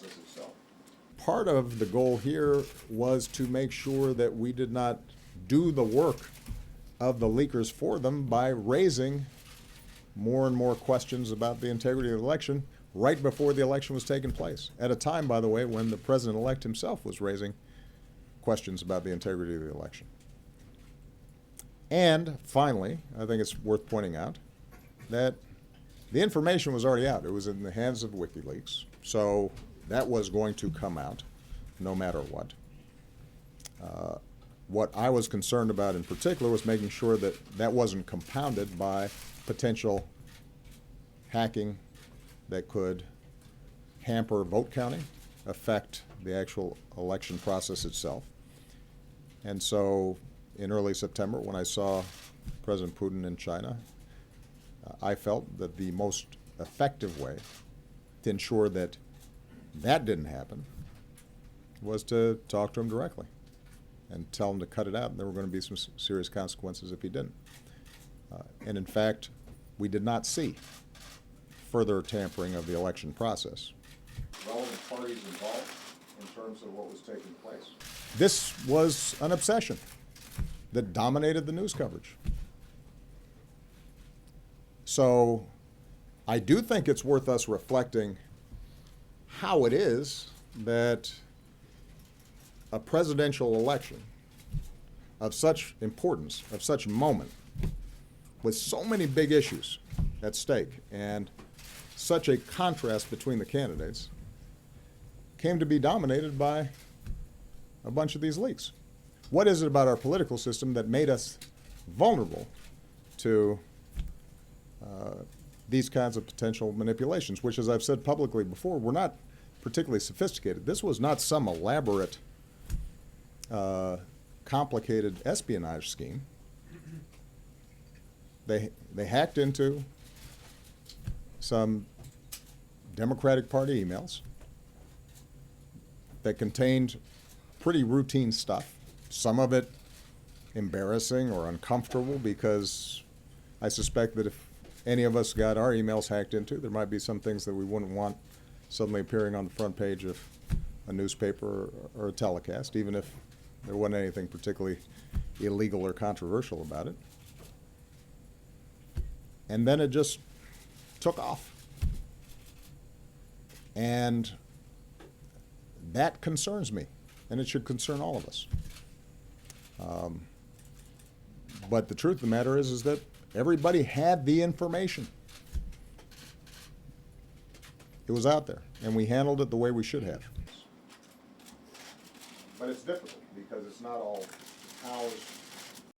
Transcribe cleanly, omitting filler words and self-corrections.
process itself. Part of the goal here was to make sure that we did not do the work of the leakers for them by raising more and more questions about the integrity of the election right before the election was taking place. At a time, by the way, when the president-elect himself was raising questions about the integrity of the election. And finally, I think it's worth pointing out that the information was already out. It was in the hands of WikiLeaks, so that was going to come out no matter what. What I was concerned about in particular was making sure that that wasn't compounded by potential hacking that could hamper vote counting, affect the actual election process itself. And so in early September, when I saw President Putin in China, I felt that the most effective way to ensure that that didn't happen was to talk to him directly and tell him to cut it out, and there were going to be some serious consequences if he didn't. And in fact, we did not see further tampering of the election process. Relevant parties involved in terms of what was taking place. This was an obsession that dominated the news coverage. So I do think it's worth us reflecting how it is that a presidential election of such importance, of such moment, with so many big issues at stake and such a contrast between the candidates, came to be dominated by a bunch of these leaks. What is it about our political system that made us vulnerable to these kinds of potential manipulations, which, as I've said publicly before, were not particularly sophisticated. This was not some elaborate, complicated espionage scheme. They hacked into some Democratic Party emails that contained pretty routine stuff, some of it embarrassing or uncomfortable, because I suspect that if any of us got our emails hacked into, there might be some things that we wouldn't want suddenly appearing on the front page of a newspaper or a telecast, even if there wasn't anything particularly illegal or controversial about it. And then it just took off. And that concerns me, and it should concern all of us. But the truth of the matter is that everybody had the information. It was out there, and we handled it the way we should have. But it's difficult because it's not all housed